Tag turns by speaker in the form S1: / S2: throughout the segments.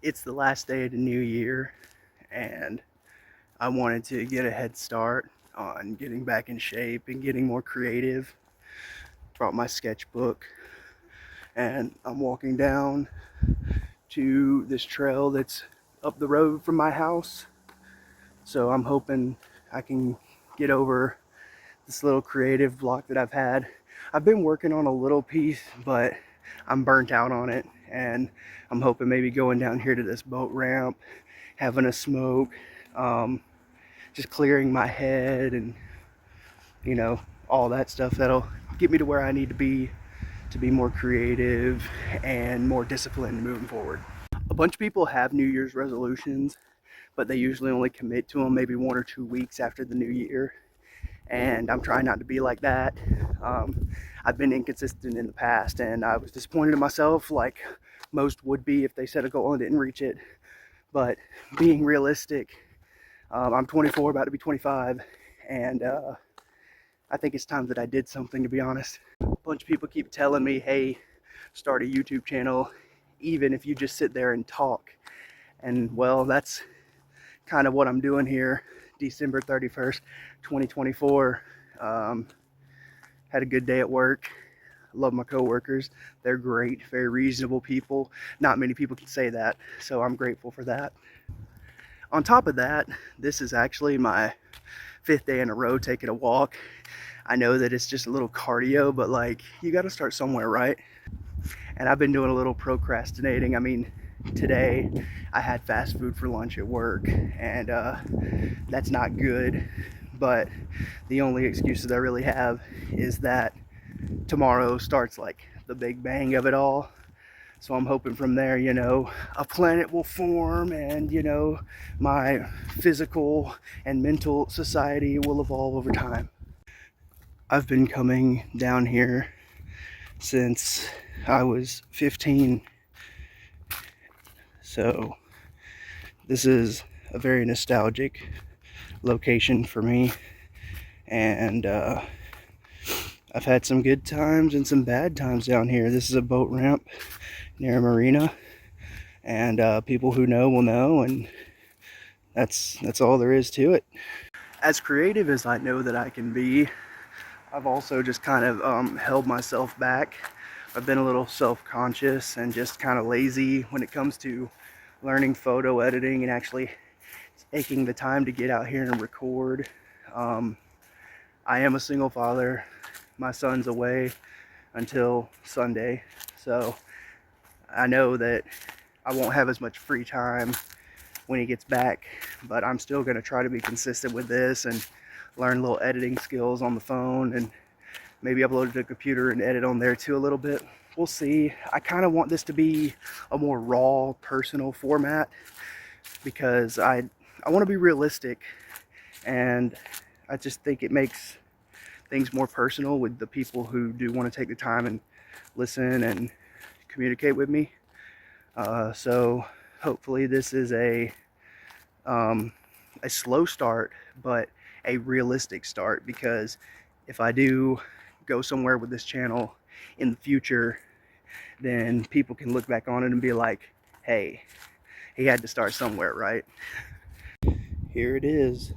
S1: It's the last day of the new year, and I wanted to get a head start on getting back in shape and getting more creative. Brought my sketchbook, and I'm walking down to this trail that's up the road from my house. So I'm hoping I can get over this little creative block that I've had. I've been working on a little piece, but I'm burnt out on it, and I'm hoping maybe going down here to this boat ramp, having a smoke, just clearing my head, and all that stuff that'll get me to where I need to be more creative and more disciplined moving forward. A bunch of people have New Year's resolutions, but they usually only commit to them maybe 1 or 2 weeks after the new year. And I'm trying not to be like that. I've been inconsistent in the past, and I was disappointed in myself, like most would be if they set a goal and didn't reach it. But being realistic, I'm 24, about to be 25, and I think it's time that I did something, to be honest. A bunch of people keep telling me, hey, start a YouTube channel, even if you just sit there and talk. And well, that's kind of what I'm doing here. December 31st, 2024. Had a good day at work. Love my coworkers. They're great, very reasonable people. Not many people can say that, so I'm grateful for that. On top of that, this is actually my 5th day in a row taking a walk. I know that it's just a little cardio, but like, you got to start somewhere, right? And I've been doing a little procrastinating. I mean, today I had fast food for lunch at work, and that's not good. But the only excuses I really have is that tomorrow starts like the big bang of it all. So I'm hoping from there, a planet will form, and, my physical and mental society will evolve over time. I've been coming down here since I was 15. So this is a very nostalgic location for me, and I've had some good times and some bad times down here. This is a boat ramp near a marina, and people who know will know, and that's all there is to it. As creative as I know that I can be, I've also just kind of held myself back. I've been a little self-conscious and just kind of lazy when it comes to learning photo editing and actually taking the time to get out here and record. I am a single father. My son's away until Sunday, so I know that I won't have as much free time when he gets back, but I'm still going to try to be consistent with this and learn little editing skills on the phone, and maybe upload it to a computer and edit on there too a little bit. We'll see. I kind of want this to be a more raw, personal format, because I want to be realistic, and I just think it makes things more personal with the people who do want to take the time and listen and communicate with me. So hopefully this is a slow start, but a realistic start, because if I do go somewhere with this channel in the future, then people can look back on it and be like, hey, he had to start somewhere, right? Here it is.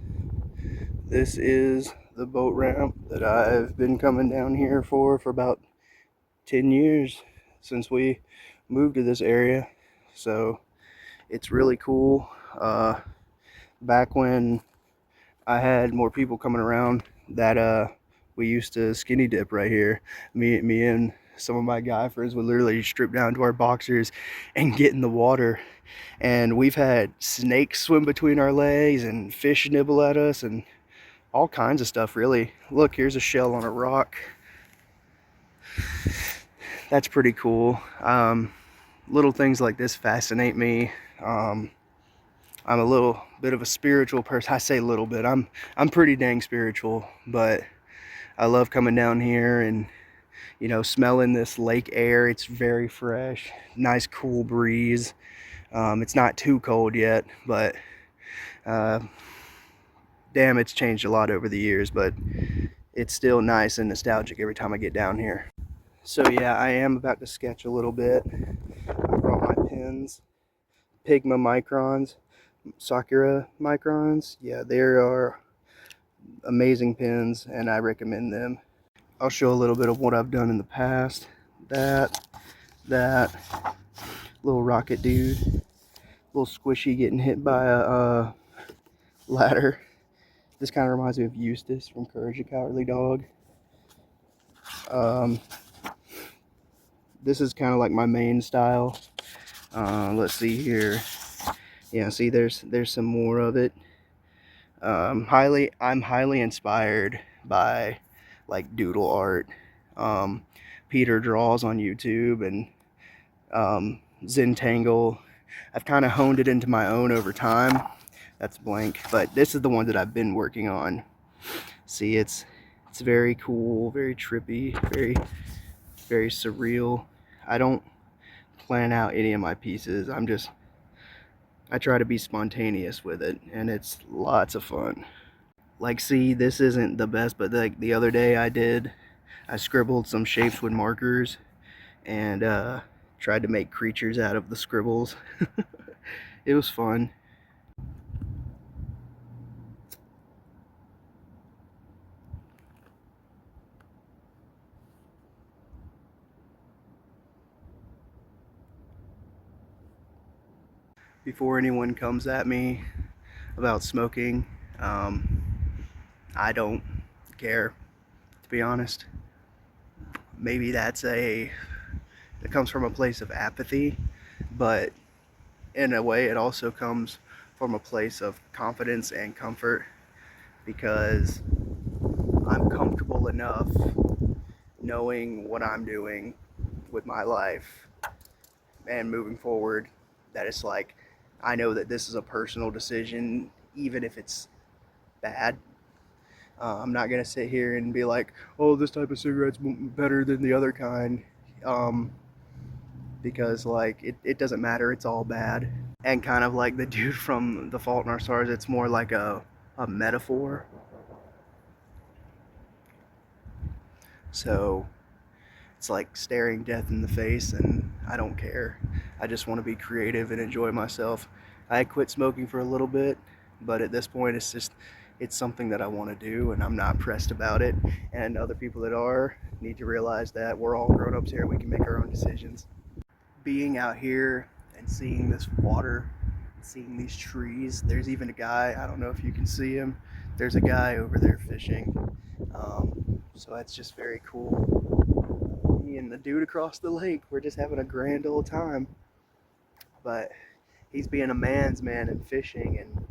S1: This is the boat ramp that I've been coming down here for about 10 years since we moved to this area. So it's really cool. Back when I had more people coming around, that we used to skinny dip right here. Me and some of my guy friends would literally strip down to our boxers and get in the water. And we've had snakes swim between our legs and fish nibble at us and all kinds of stuff, really. Look, here's a shell on a rock. That's pretty cool. Little things like this fascinate me. I'm a little bit of a spiritual person. I say little bit. I'm pretty dang spiritual, but I love coming down here and smelling this lake air. It's very fresh, nice cool breeze. It's not too cold yet, but damn, it's changed a lot over the years, but it's still nice and nostalgic every time I get down here. So yeah, I am about to sketch a little bit. I brought my pens, Pigma microns, Sakura microns. Yeah, they are amazing pens, and I recommend them. I'll show a little bit of what I've done in the past. That little rocket dude, little squishy getting hit by a ladder. This kind of reminds me of Eustace from Courage the Cowardly Dog. This is kind of like my main style. Let's see here. Yeah, see, there's some more of it. I'm highly inspired by like doodle art. Peter Draws on YouTube and Zentangle. I've kind of honed it into my own over time. That's blank, but this is the one that I've been working on. See, it's very cool, very trippy, very surreal. I don't plan out any of my pieces. I try to be spontaneous with it, and it's lots of fun. Like, see, this isn't the best, but like the other day I scribbled some shapes with markers and tried to make creatures out of the scribbles. It was fun. Before anyone comes at me about smoking, I don't care, to be honest. Maybe it comes from a place of apathy, but in a way it also comes from a place of confidence and comfort, because I'm comfortable enough knowing what I'm doing with my life and moving forward, that it's like, I know that this is a personal decision, even if it's bad. I'm not gonna sit here and be like, oh, this type of cigarette's better than the other kind, because like it doesn't matter, it's all bad. And kind of like the dude from The Fault in Our Stars, it's more like a metaphor. So it's like staring death in the face, and I don't care. I just want to be creative and enjoy myself. I quit smoking for a little bit, but at this point it's something that I want to do, and I'm not pressed about it. And other people that are need to realize that we're all grown-ups here, we can make our own decisions. Being out here and seeing this water, seeing these trees, there's even a guy, I don't know if you can see him, there's a guy over there fishing. So that's just very cool. Me and the dude across the lake, we're just having a grand old time. But he's being a man's man and fishing, and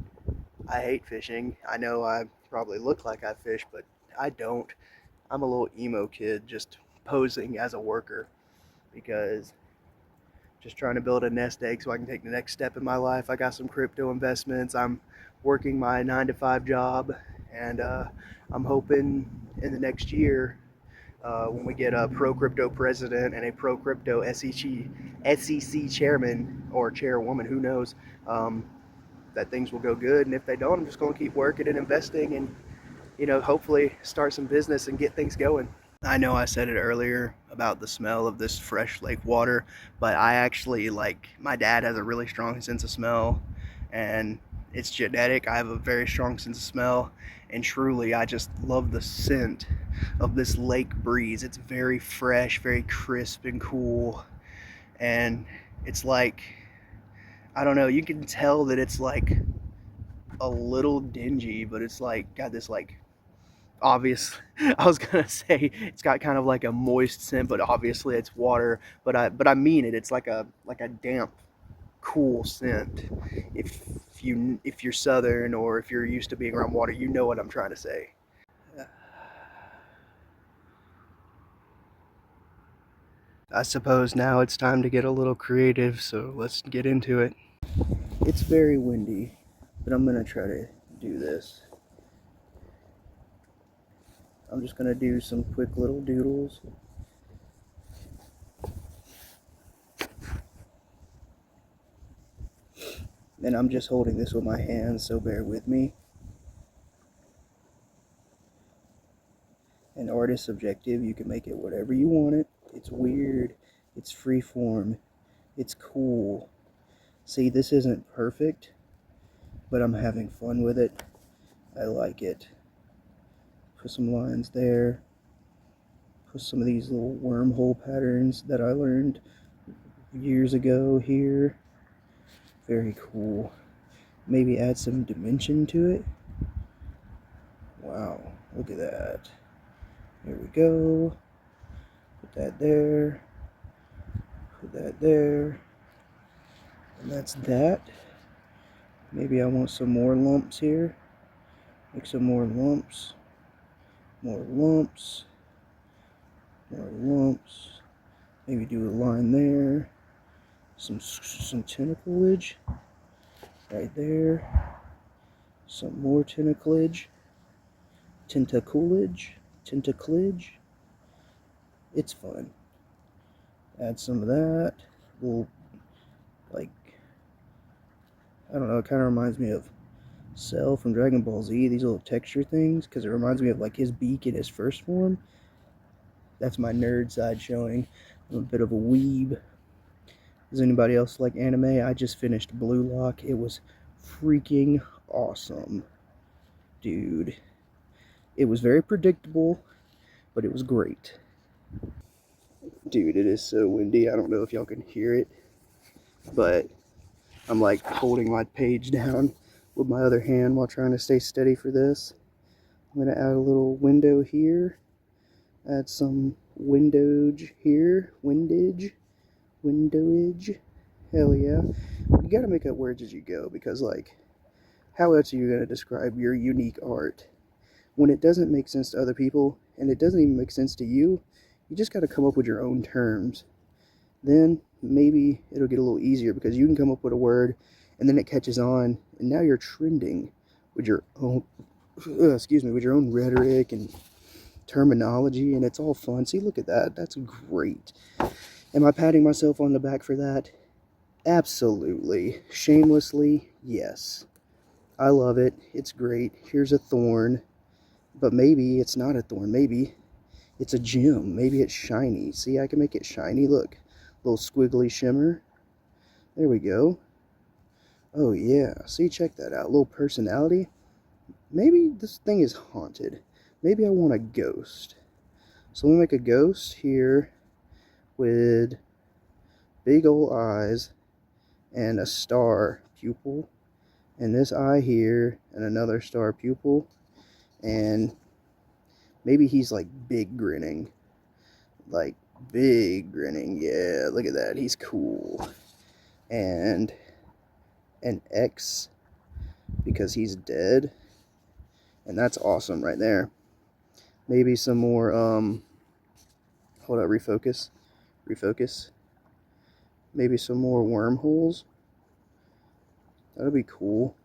S1: I hate fishing. I know I probably look like I fish, but I don't. I'm a little emo kid just posing as a worker, because just trying to build a nest egg so I can take the next step in my life. I got some crypto investments. I'm working my 9-to-5 job, and I'm hoping in the next year, when we get a pro crypto president and a pro crypto SEC chairman or chairwoman, who knows, that things will go good. And if they don't, I'm just going to keep working and investing, and hopefully start some business and get things going. I know I said it earlier about the smell of this fresh lake water, but I actually, like, my dad has a really strong sense of smell, and it's genetic. I have a very strong sense of smell, and truly I just love the scent of this lake breeze. It's very fresh, very crisp and cool, and it's like, I don't know, you can tell that it's like a little dingy, but it's like got this like obvious, I was gonna say it's got kind of like a moist scent, but obviously it's water. But I mean it. It's like a damp, cool scent. If you're southern, or if you're used to being around water, you know what I'm trying to say. I suppose now it's time to get a little creative, so let's get into it. It's very windy, but I'm gonna try to do this. I'm just gonna do some quick little doodles. And I'm just holding this with my hands, so bear with me. And art is subjective. You can make it whatever you want it. It's weird. It's free form. It's cool. See, this isn't perfect, but I'm having fun with it. I like it. Put some lines there. Put some of these little wormhole patterns that I learned years ago here. Very cool. Maybe add some dimension to it. Wow, look at that. There we go. Put that there. Put that there. And that's that. Maybe I want some more lumps here. Make some more lumps. More lumps. More lumps. Maybe do a line there. Some tentacleage right there. Some more tentacleage. Tentacleage. It's fun. Add some of that. Little, like, I don't know, it kind of reminds me of Cell from Dragon Ball Z, these little texture things, because it reminds me of like his beak in his first form. That's my nerd side showing. I'm a bit of a weeb. Does anybody else like anime? I just finished Blue Lock. It was freaking awesome. Dude. It was very predictable, but it was great. Dude, it is so windy. I don't know if y'all can hear it, but I'm like holding my page down with my other hand while trying to stay steady for this. I'm going to add a little window here. Add some windowage here. Windage. Hell yeah. You gotta make up words as you go, because like, how else are you gonna describe your unique art when it doesn't make sense to other people and it doesn't even make sense to you? You just gotta come up with your own terms. Then maybe it'll get a little easier, because you can come up with a word and then it catches on, and now you're trending with your own with your own rhetoric and terminology, and it's all fun. See, look at that. That's great. Am I patting myself on the back for that? Absolutely. Shamelessly, yes. I love it. It's great. Here's a thorn, but maybe it's not a thorn. Maybe it's a gem. Maybe it's shiny. See, I can make it shiny. Look, little squiggly shimmer. There we go. Oh yeah. See, check that out. Little personality. Maybe this thing is haunted. Maybe I want a ghost. So let me make a ghost here with big old eyes and a star pupil, and this eye here and another star pupil, and maybe he's like big grinning. Yeah, look at that. He's cool. And an X because he's dead, and that's awesome right there. Maybe some more hold up, refocus. Maybe some more wormholes. That'll be cool.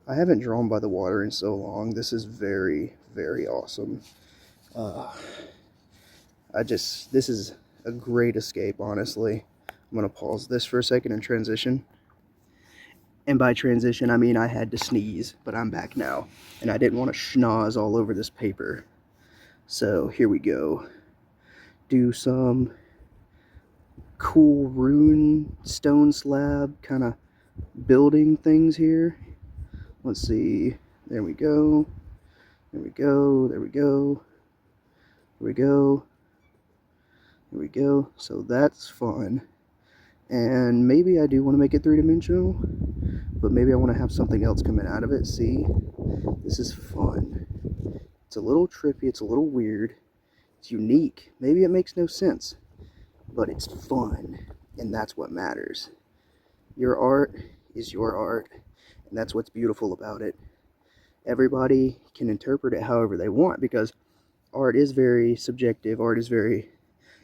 S1: I haven't drawn by the water in so long. This is very, very awesome. This is a great escape, honestly. I'm gonna pause this for a second and transition. And by transition, I mean I had to sneeze, but I'm back now. And I didn't want to schnoz all over this paper. So here we go. Do some cool rune stone slab kind of building things here. Let's see. There we go. There we go. There we go. There we go. There we go. So that's fun. And maybe I do want to make it three-dimensional, but maybe I want to have something else coming out of it. See? This is fun. It's a little trippy. It's a little weird. It's unique. Maybe it makes no sense, but it's fun, and that's what matters. Your art is your art, and that's what's beautiful about it. Everybody can interpret it however they want, because art is very subjective. Art is very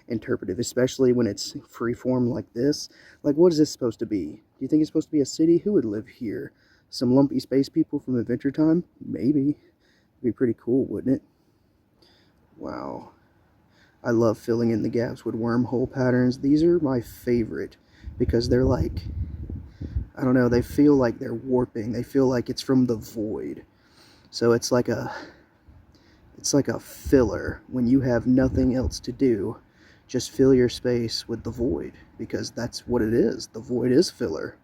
S1: interpretive, especially when it's freeform like this. Like, what is this supposed to be? Do you think it's supposed to be a city? Who would live here? Some lumpy space people from Adventure Time? Maybe. It'd be pretty cool, wouldn't it? Wow. I love filling in the gaps with wormhole patterns. These are my favorite because they're like, I don't know, they feel like they're warping. They feel like it's from the void. So it's like a filler when you have nothing else to do. Just fill your space with the void, because that's what it is. The void is filler.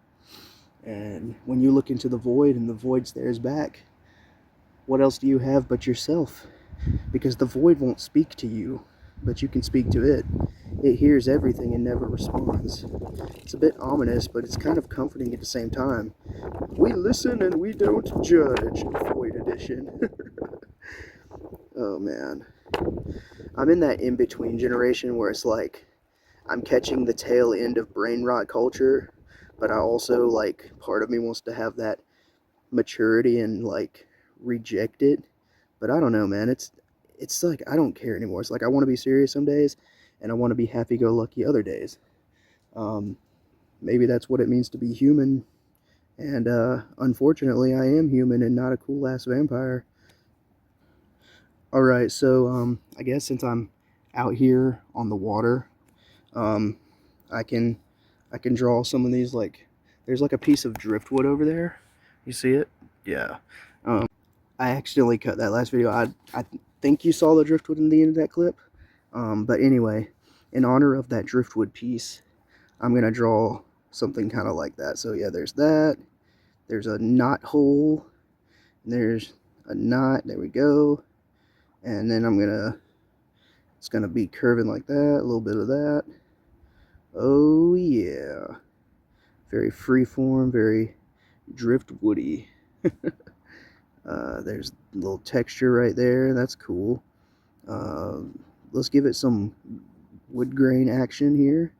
S1: And when you look into the void and the void stares back, what else do you have but yourself? Because the void won't speak to you, but you can speak to it. It hears everything and never responds. It's a bit ominous, but it's kind of comforting at the same time. We listen and we don't judge, Void Edition. Oh man. I'm in that in-between generation where it's like I'm catching the tail end of brain rot culture, but I also, like, part of me wants to have that maturity and, like, reject it. But I don't know, man. It's like I don't care anymore. It's like I want to be serious some days, and I want to be happy-go-lucky other days. Um, Maybe that's what it means to be human. And unfortunately, I am human and not a cool-ass vampire. All right, so I guess since I'm out here on the water, um, I can I can draw some of these, like, there's like a piece of driftwood over there. You see it? Yeah. I accidentally cut that last video. I think you saw the driftwood in the end of that clip. But anyway, in honor of that driftwood piece, I'm gonna draw something kind of like that. So yeah, there's that. There's a knot hole. There's a knot. There we go. And then it's gonna be curving like that. A little bit of that. Oh yeah. Very freeform, very driftwoody. There's a little texture right there. That's cool. Let's give it some wood grain action here.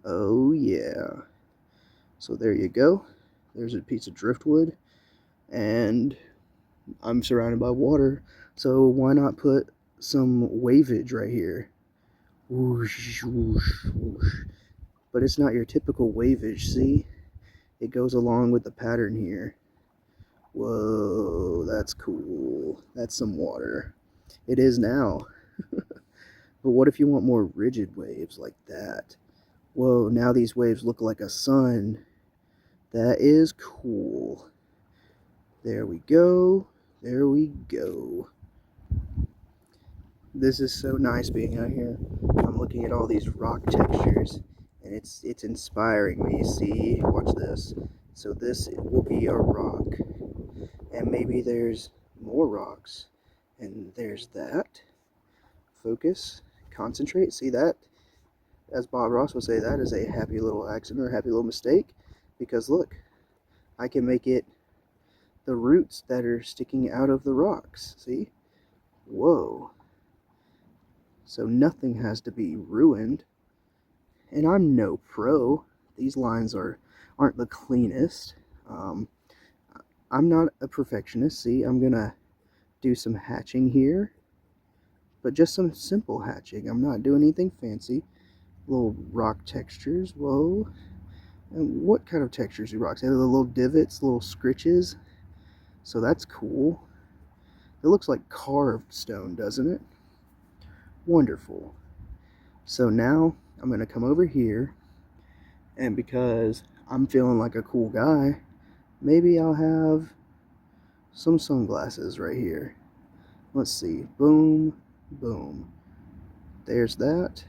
S1: Oh yeah. So there you go. There's a piece of driftwood, and I'm surrounded by water, so why not put some waveage right here? Whoosh, whoosh, whoosh. But it's not your typical waveage, see? It goes along with the pattern here. Whoa, that's cool. That's some water. It is now. But what if you want more rigid waves like that? Whoa, now these waves look like a sun. That is cool. There we go. There we go. This is so nice being out here. I'm looking at all these rock textures, and it's inspiring me. See, watch this. So this will be a rock, and maybe there's more rocks, and there's that. Focus, concentrate. See that? As Bob Ross would say, that is a happy little accident or a happy little mistake, because look, I can make it the roots that are sticking out of the rocks. See? Whoa. So nothing has to be ruined. And I'm no pro. These lines aren't the cleanest. I'm not a perfectionist. See, I'm gonna do some hatching here, but just some simple hatching. I'm not doing anything fancy. Little rock textures. Whoa. And what kind of textures do rocks have? The little divots, little scritches. So that's cool. It looks like carved stone, doesn't it? Wonderful. So now I'm going to come over here, and because I'm feeling like a cool guy, maybe I'll have some sunglasses right here. Let's see. Boom, boom. There's that,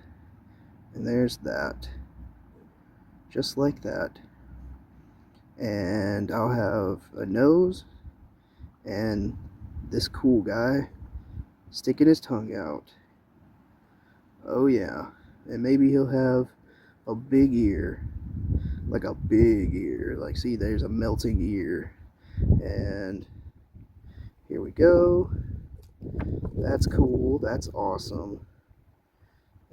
S1: and there's that. Just like that. And I'll have a nose, and this cool guy sticking his tongue out. Oh yeah. And maybe he'll have a big ear. Like a big ear. Like, see, there's a melting ear. And here we go. That's cool. That's awesome.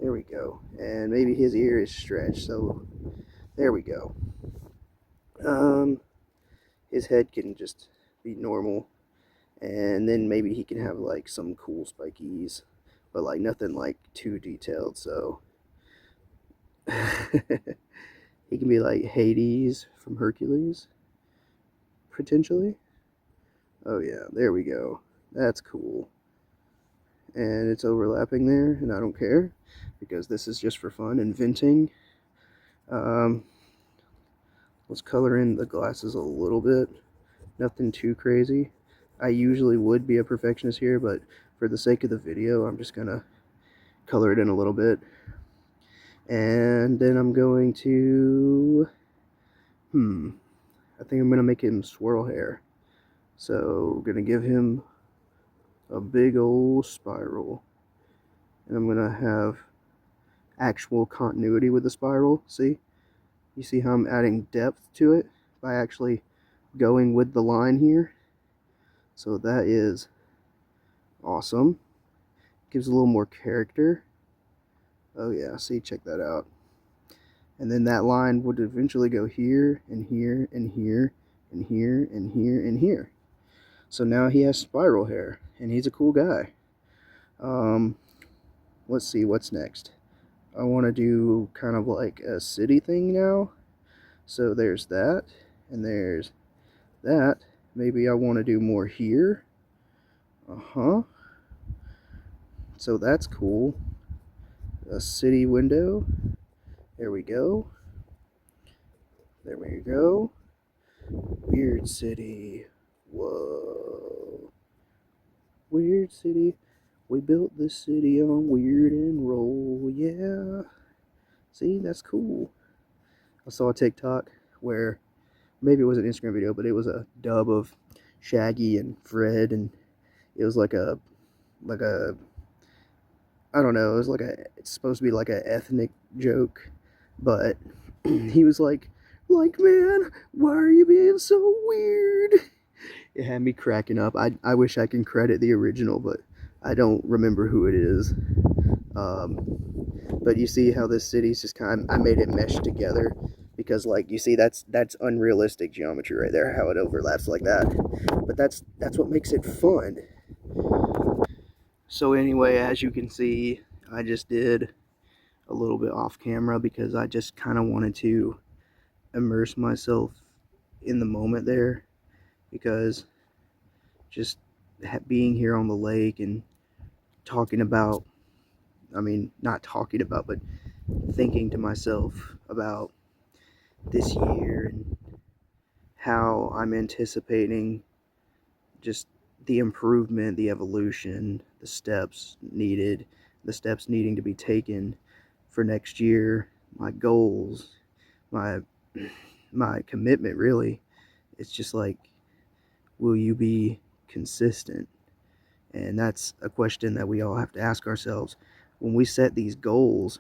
S1: There we go. And maybe his ear is stretched. So there we go. His head can just be normal. And then maybe he can have like some cool spikies. But like nothing like too detailed. So he can be like Hades from Hercules, potentially. Oh yeah, there we go. That's cool. And it's overlapping there, and I don't care, because this is just for fun, inventing. Let's color in the glasses a little bit. Nothing too crazy. I usually would be a perfectionist here, but for the sake of the video, I'm just gonna color it in a little bit. And then I'm going to, I think I'm gonna make him swirl hair. So gonna give him a big old spiral. And I'm gonna have actual continuity with the spiral. See? You see how I'm adding depth to it by actually going with the line here? So that is awesome. Gives a little more character. Oh yeah, see, check that out. And then that line would eventually go here and here and here and here and here and here. So now he has spiral hair and he's a cool guy. Let's see what's next. I want to do kind of like a city thing now. So there's that and there's that. Maybe I want to do more here. So that's cool. A city window. There we go. There we go. Weird city. Whoa. Weird city. We built this city on weird and roll. Yeah. See, that's cool. I saw a TikTok where maybe it was an Instagram video, but it was a dub of Shaggy and Fred, and it was like a I don't know, it was like it's supposed to be like an ethnic joke, but he was like, man, why are you being so weird? It had me cracking up. I wish I can credit the original, but I don't remember who it is. But you see how this city's just I made it mesh together because, like, you see that's unrealistic geometry right there, how it overlaps like that. But that's what makes it fun. So anyway, as you can see, I just did a little bit off camera because I just kind of wanted to immerse myself in the moment there, because just being here on the lake and talking about, I mean, not talking about, but thinking to myself about this year and how I'm anticipating just the improvement, the evolution, the steps needed, the steps needing to be taken for next year, my goals, my commitment really. It's just like, will you be consistent? And that's a question that we all have to ask ourselves. When we set these goals,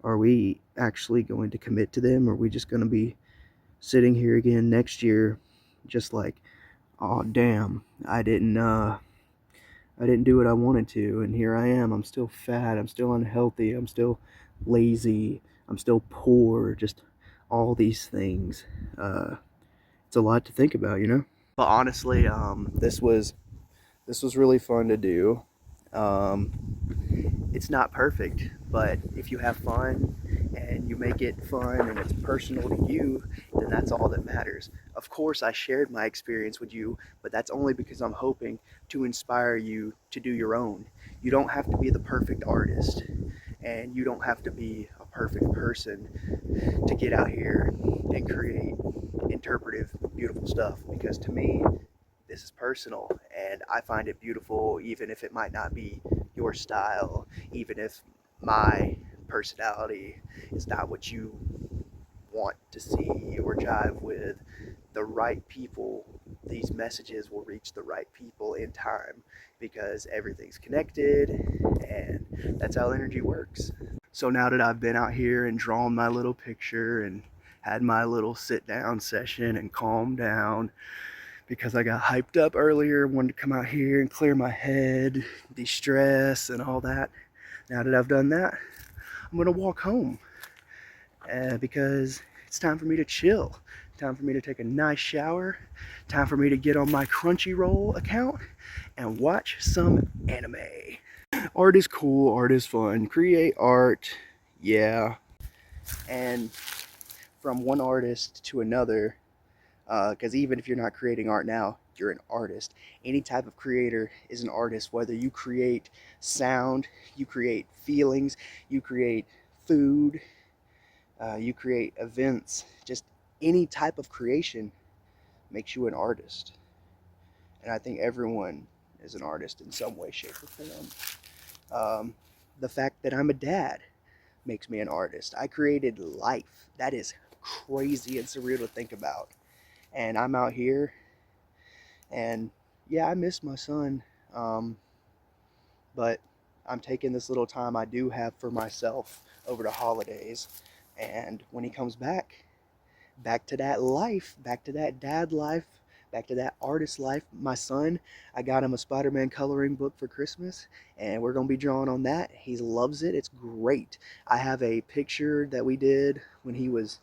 S1: are we actually going to commit to them? Or are we just going to be sitting here again next year just like, oh damn, I didn't do what I wanted to, and here I am. I'm still fat, I'm still unhealthy, I'm still lazy, I'm still poor, just all these things. It's a lot to think about, you know? But honestly, this was really fun to do. It's not perfect, but if you have fun and you make it fun and it's personal to you, then that's all that matters. Of course, I shared my experience with you, but that's only because I'm hoping to inspire you to do your own. You don't have to be the perfect artist, and you don't have to be a perfect person to get out here and create interpretive, beautiful stuff, because to me, this is personal and I find it beautiful, even if it might not be your style, even if my personality is not what you want to see or jive with. The right people, these messages will reach the right people in time, because everything's connected, and that's how energy works. So now that I've been out here and drawn my little picture and had my little sit down session and calmed down, because I got hyped up earlier, wanted to come out here and clear my head, de-stress and all that. Now that I've done that, I'm gonna walk home because it's time for me to chill. Time for me to take a nice shower. Time for me to get on my Crunchyroll account and watch some anime. Art is cool, art is fun. Create art, yeah. And from one artist to another, because even if you're not creating art now, you're an artist. Any type of creator is an artist, whether you create sound, you create feelings, you create food, you create events. Just any type of creation makes you an artist. And I think everyone is an artist in some way, shape, or form. The fact that I'm a dad makes me an artist. I created life. That is crazy and surreal to think about. And I'm out here, and yeah, I miss my son. Um, but I'm taking this little time I do have for myself over the holidays. And when he comes back, back to that life, back to that dad life, back to that artist life. My son, I got him a Spider-Man coloring book for Christmas, and we're going to be drawing on that. He loves it. It's great. I have a picture that we did when he was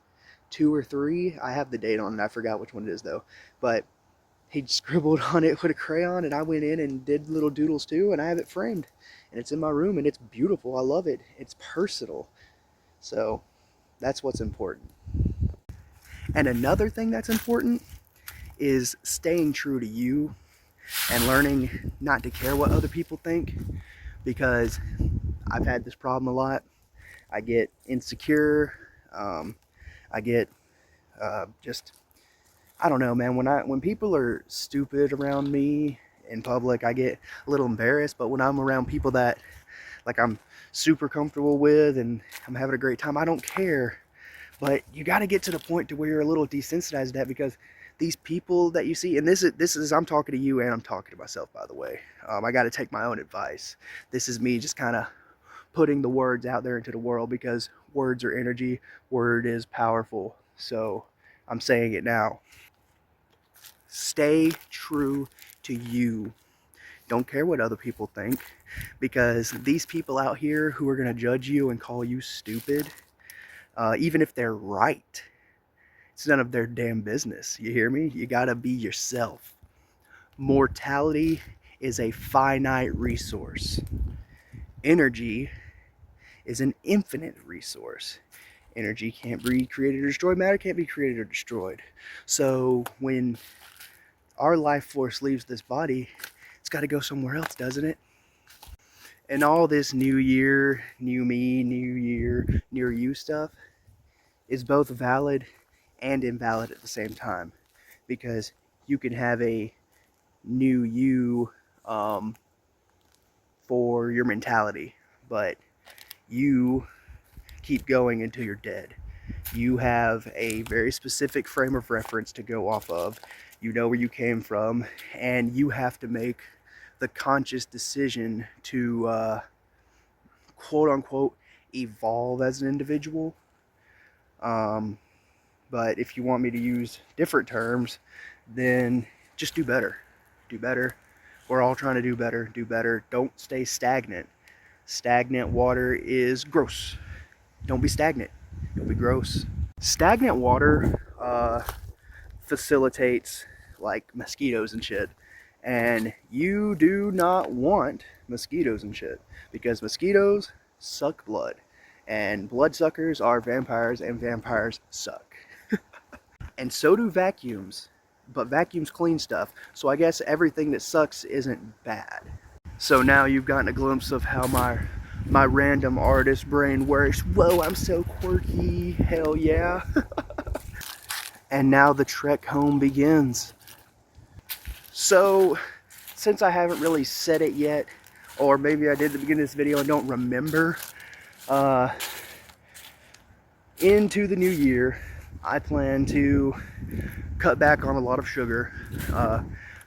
S1: 2 or 3. I have the date on it. I forgot which one it is, though. But he scribbled on it with a crayon, and I went in and did little doodles too, and I have it framed. And it's in my room, and it's beautiful. I love it. It's personal. So that's what's important. And another thing that's important is staying true to you and learning not to care what other people think, because I've had this problem a lot. I get insecure. I get just, I don't know, man. When people are stupid around me in public, I get a little embarrassed. But when I'm around people that like I'm super comfortable with and I'm having a great time, I don't care. But you got to get to the point to where you're a little desensitized to that, because these people that you see, and this is I'm talking to you and I'm talking to myself, by the way. I got to take my own advice. This is me just kind of putting the words out there into the world, because words are energy. Word is powerful. So I'm saying it now. Stay true to you. Don't care what other people think, because these people out here who are going to judge you and call you stupid, even if they're right, it's none of their damn business. You hear me? You gotta be yourself. Mortality is a finite resource. Energy is an infinite resource. Energy can't be created or destroyed. Matter can't be created or destroyed. So when our life force leaves this body, it's got to go somewhere else, doesn't it? And all this new year, new me, new year, new you stuff is both valid and invalid at the same time, because you can have a new you for your mentality, but you keep going until you're dead. You have a very specific frame of reference to go off of. You know where you came from, and you have to make the conscious decision to quote unquote evolve as an individual. But if you want me to use different terms, then just do better. Do better. We're all trying to do better. Do better. Don't stay stagnant. Stagnant water is gross. Don't be stagnant. Don't be gross. Stagnant water facilitates like mosquitoes and shit. And you do not want mosquitoes and shit, because mosquitoes suck blood. And bloodsuckers are vampires, and vampires suck. And so do vacuums, but vacuums clean stuff. So I guess everything that sucks isn't bad. So now you've gotten a glimpse of how my random artist brain works. Whoa, I'm so quirky, hell yeah. And now the trek home begins. So, since I haven't really said it yet, or maybe I did at the beginning of this video and don't remember, into the new year, I plan to cut back on a lot of sugar,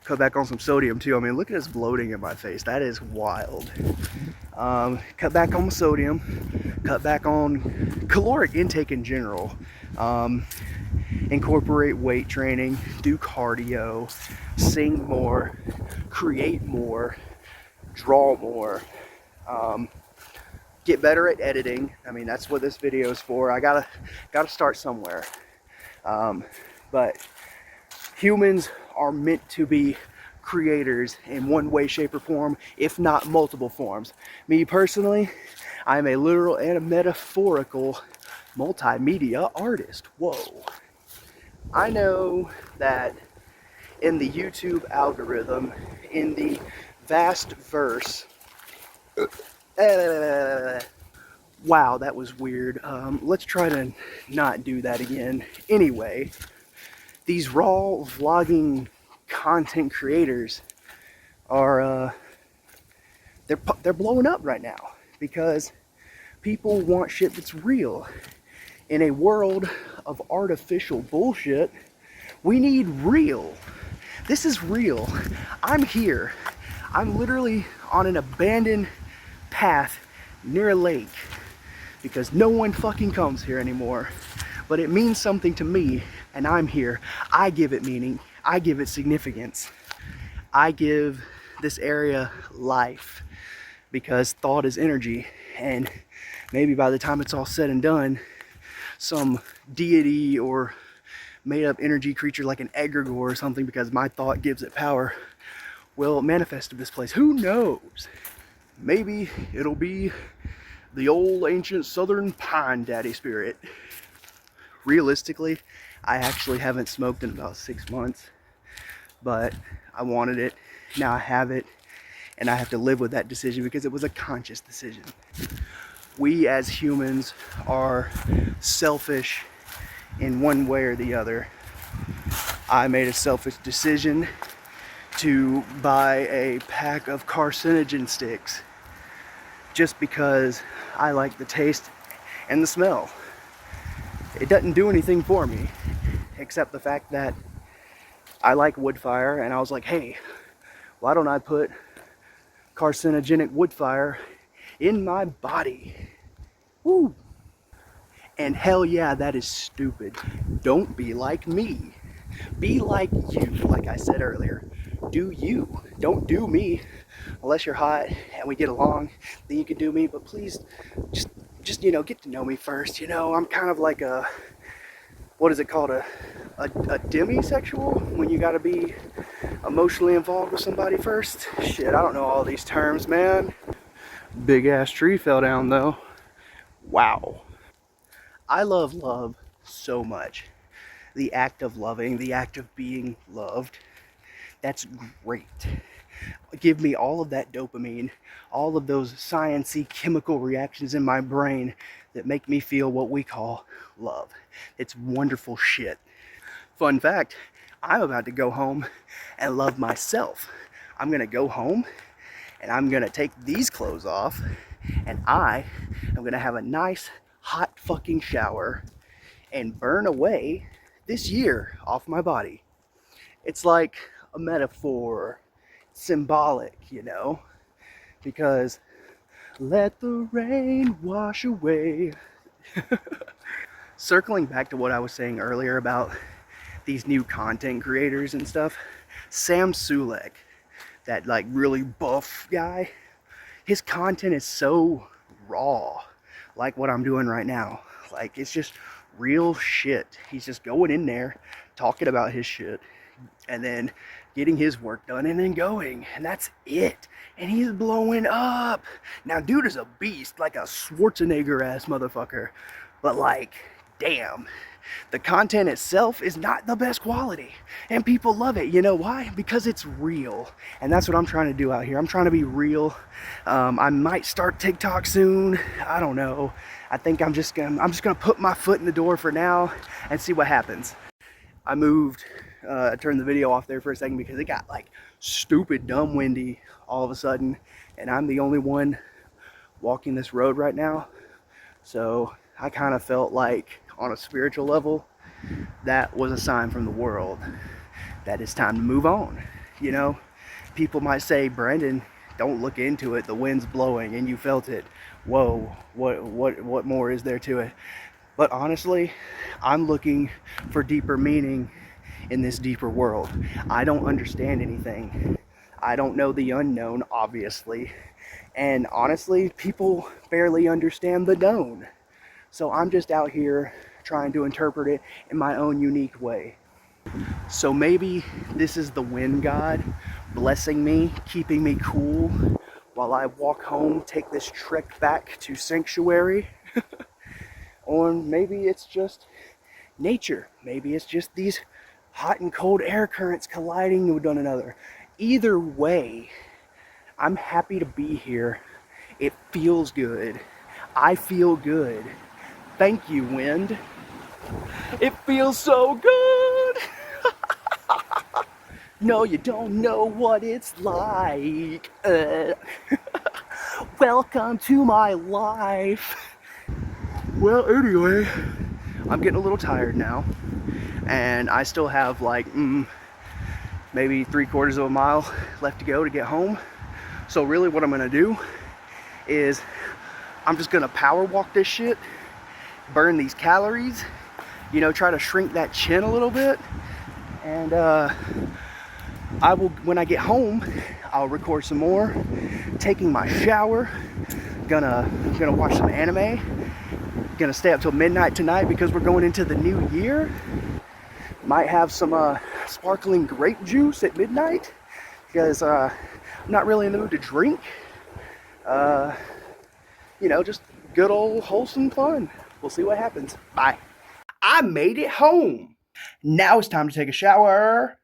S1: cut back on some sodium too. I mean, look at this bloating in my face. That is wild. Cut back on the sodium, cut back on caloric intake in general, incorporate weight training, do cardio, sing more, create more, draw more, get better at editing. I mean, that's what this video is for. I gotta start somewhere. But humans are meant to be creators in one way, shape, or form, if not multiple forms. Me personally, I'm a literal and a metaphorical multimedia artist. Whoa. I know that in the YouTube algorithm, in the vast verse, wow, that was weird. Let's try to not do that again. Anyway, these raw vlogging content creators are they're blowing up right now, because people want shit that's real. In a world of artificial bullshit, We need real. This is real. I'm here. I'm literally on an abandoned path near a lake because no one fucking comes here anymore. But it means something to me, and I'm here. I give it meaning. I give it significance. I give this area life because thought is energy, and maybe by the time it's all said and done, some deity or made up energy creature like an egregore or something, because my thought gives it power, will manifest to this place. Who knows? Maybe it'll be the old ancient southern pine daddy spirit. Realistically, I actually haven't smoked in about 6 months, but I wanted it. Now I have it, and I have to live with that decision because it was a conscious decision. We as humans are selfish in one way or the other. I made a selfish decision to buy a pack of carcinogen sticks just because I like the taste and the smell. It doesn't do anything for me except the fact that I like wood fire, and I was like, hey, why don't I put carcinogenic wood fire in my body? Woo! And hell yeah, that is stupid. Don't be like me. Be like you, like I said earlier. Do you. Don't do me. Unless you're hot and we get along, then you can do me. But please, just you know, get to know me first. You know, I'm kind of like a, what is it called? A demisexual? When you gotta be emotionally involved with somebody first? Shit, I don't know all these terms, man. Big ass tree fell down though. Wow. I love love so much. The act of loving, the act of being loved, that's great. Give me all of that dopamine, all of those sciencey chemical reactions in my brain that make me feel what we call love. It's wonderful shit. Fun fact, I'm about to go home and love myself. I'm gonna go home and I'm gonna take these clothes off, and I am gonna have a nice hot fucking shower and burn away this year off my body. It's like a metaphor, symbolic, you know, because let the rain wash away. Circling back to what I was saying earlier about these new content creators and stuff, Sam Sulek, that like really buff guy, his content is so raw, like what I'm doing right now. Like, it's just real shit. He's just going in there, talking about his shit, and then getting his work done and then going. And that's it. And he's blowing up. Now, dude is a beast, like a Schwarzenegger ass motherfucker. But like, damn. The content itself is not the best quality, and people love it. You know why? Because it's real, and that's what I'm trying to do out here. I'm trying to be real. I might start TikTok soon. I don't know. I think I'm just gonna put my foot in the door for now and see what happens. I moved, turned the video off there for a second because it got like stupid dumb windy all of a sudden, and I'm the only one walking this road right now. So I kind of felt like, on a spiritual level, that was a sign from the world that it's time to move on. You know, people might say, Brandon, don't look into it, the wind's blowing and you felt it. Whoa, what more is there to it? But honestly, I'm looking for deeper meaning in this deeper world. I don't understand anything. I don't know the unknown, obviously. And honestly, people barely understand the known. So I'm just out here trying to interpret it in my own unique way. So maybe this is the wind god blessing me, keeping me cool while I walk home, take this trek back to sanctuary. Or maybe it's just nature. Maybe it's just these hot and cold air currents colliding with one another. Either way, I'm happy to be here. It feels good. I feel good. Thank you, wind. It feels so good. No, you don't know what it's like. Welcome to my life. Well, anyway, I'm getting a little tired now, and I still have like maybe 3/4 of a mile left to go to get home. So really what I'm gonna do is I'm just gonna power walk this shit, burn these calories, you know, try to shrink that chin a little bit, and I will, when I get home, I'll record some more, taking my shower, gonna watch some anime, gonna stay up till midnight tonight because we're going into the new year. Might have some sparkling grape juice at midnight because I'm not really in the mood to drink. You know, just good old wholesome fun. We'll see what happens. Bye. I made it home. Now it's time to take a shower.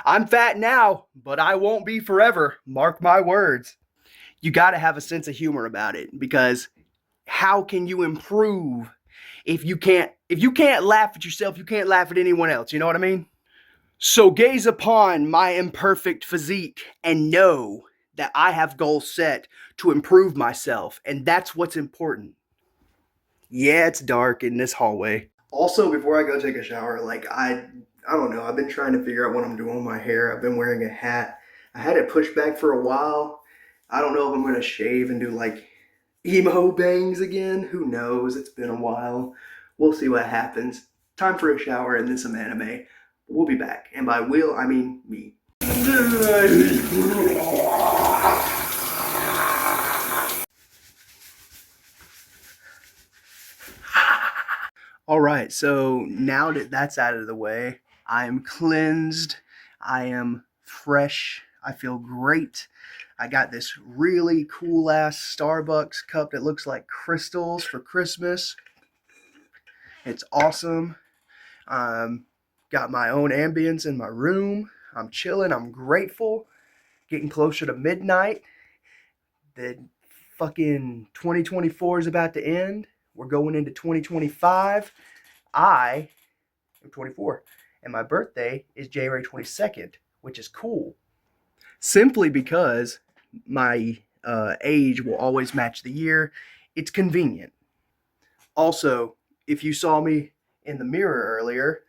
S1: I'm fat now, but I won't be forever. Mark my words. You got to have a sense of humor about it, because how can you improve if you can't laugh at yourself, you can't laugh at anyone else, you know what I mean? So gaze upon my imperfect physique and know that I have goals set to improve myself, and that's what's important. Yeah, it's dark in this hallway. Also, before I go take a shower, like I don't know, I've been trying to figure out what I'm doing with my hair. I've been wearing a hat. I had it pushed back for a while. I don't know if I'm gonna shave and do like emo bangs again. Who knows? It's been a while. We'll see what happens. Time for a shower and then some anime. We'll be back. And by will, I mean me. All right, so now that that's out of the way, I am cleansed. I am fresh. I feel great. I got this really cool ass Starbucks cup that looks like crystals for Christmas. It's awesome. Got my own ambience in my room. I'm chilling. I'm grateful. Getting closer to midnight. The fucking 2024 is about to end. We're going into 2025. I am 24, and my birthday is January 22nd, which is cool. Simply because my age will always match the year. It's convenient. Also, if you saw me in the mirror earlier,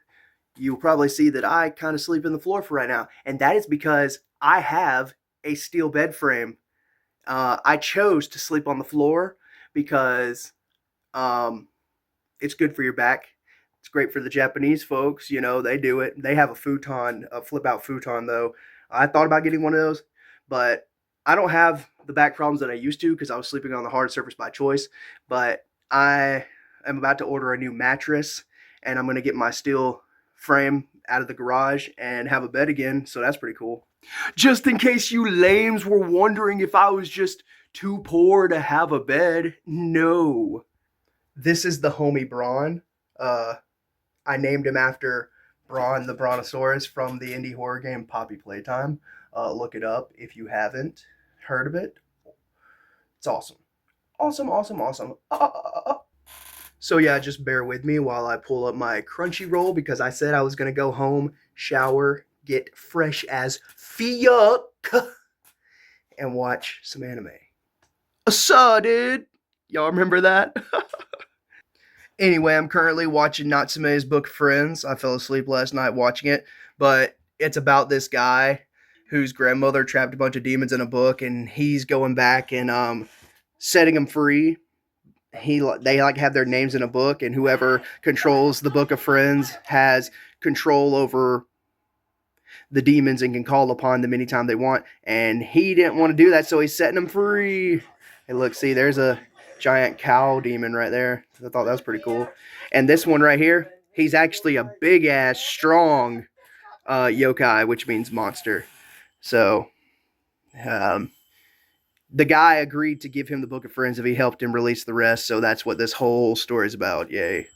S1: you'll probably see that I kind of sleep in the floor for right now. And that is because I have a steel bed frame. I chose to sleep on the floor because um, it's good for your back. It's great for the Japanese folks. You know, they do it. They have a futon, a flip out futon, though. I thought about getting one of those, but I don't have the back problems that I used to because I was sleeping on the hard surface by choice. But I am about to order a new mattress, and I'm going to get my steel frame out of the garage and have a bed again. So that's pretty cool. Just in case you lames were wondering if I was just too poor to have a bed, no. This is the homie Braun. I named him after Braun the Brontosaurus from the indie horror game Poppy Playtime. Look it up if you haven't heard of it. It's awesome. Awesome, awesome, awesome. So yeah, just bear with me while I pull up my Crunchyroll because I said I was going to go home, shower, get fresh as fuck, and watch some anime. Asa, dude! Y'all remember that? Anyway, I'm currently watching Natsume's Book of Friends. I fell asleep last night watching it, but it's about this guy whose grandmother trapped a bunch of demons in a book, and he's going back and setting them free. They like have their names in a book, and whoever controls the Book of Friends has control over the demons and can call upon them anytime they want. And he didn't want to do that, so he's setting them free. And look, see, there's a giant cow demon right there. I thought that was pretty cool. And this one right here, he's actually a big ass, strong yokai, which means monster. So, the guy agreed to give him the Book of Friends if he helped him release the rest. So that's what this whole story is about. Yay.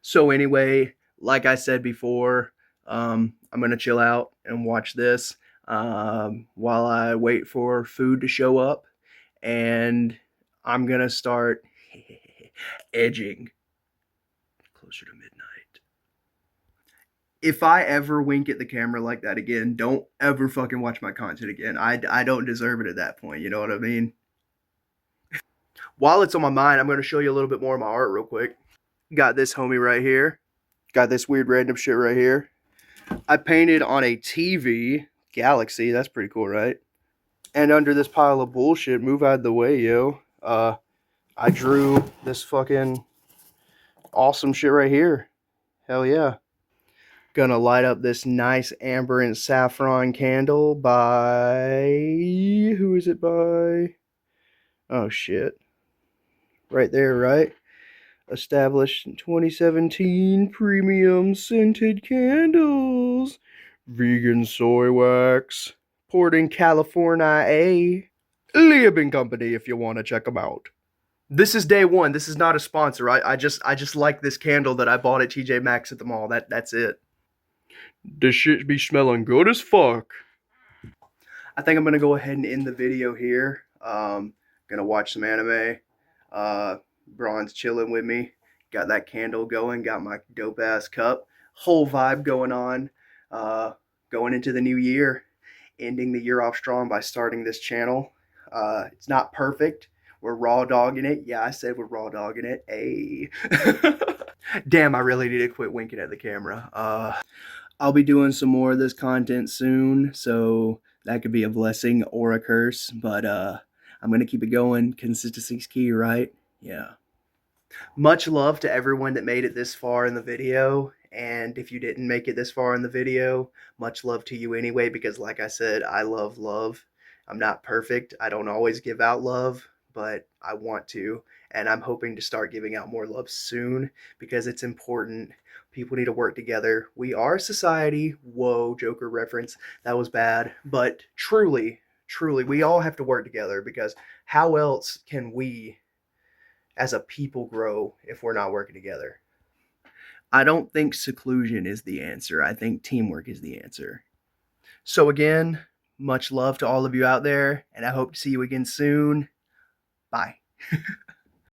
S1: So anyway, like I said before, I'm going to chill out and watch this while I wait for food to show up. And I'm going to start edging closer to midnight. If I ever wink at the camera like that again, don't ever fucking watch my content again. I don't deserve it at that point. You know what I mean? While it's on my mind, I'm going to show you a little bit more of my art real quick. Got this homie right here. Got this weird random shit right here. I painted on a TV Galaxy. That's pretty cool, right? And under this pile of bullshit, move out of the way, yo. I drew this fucking awesome shit right here. Hell yeah. Gonna light up this nice amber and saffron candle by... Who is it by? Oh shit. Right there, right? Established in 2017 premium scented candles. Vegan soy wax. Poured in California. Liebing Company if you want to check them out. This is day one. This is not a sponsor. I just like this candle that I bought at TJ Maxx at the mall. That's it. This shit be smelling good as fuck. I think I'm gonna go ahead and end the video here. Gonna watch some anime. Braun's chilling with me. Got that candle going. Got my dope ass cup. Whole vibe going on. Going into the new year. Ending the year off strong by starting this channel. It's not perfect. We're raw dogging it. Yeah, I said we're raw dogging it. Hey. Damn, I really need to quit winking at the camera. I'll be doing some more of this content soon, so that could be a blessing or a curse, but I'm going to keep it going. Consistency's key, right? Yeah. Much love to everyone that made it this far in the video. And if you didn't make it this far in the video, much love to you anyway, because like I said, I love love. I'm not perfect. I don't always give out love, but I want to. And I'm hoping to start giving out more love soon because it's important. People need to work together. We are society. Whoa, Joker reference. That was bad. But truly, truly, we all have to work together because how else can we as a people grow if we're not working together? I don't think seclusion is the answer. I think teamwork is the answer. So again, much love to all of you out there, and I hope to see you again soon. Bye.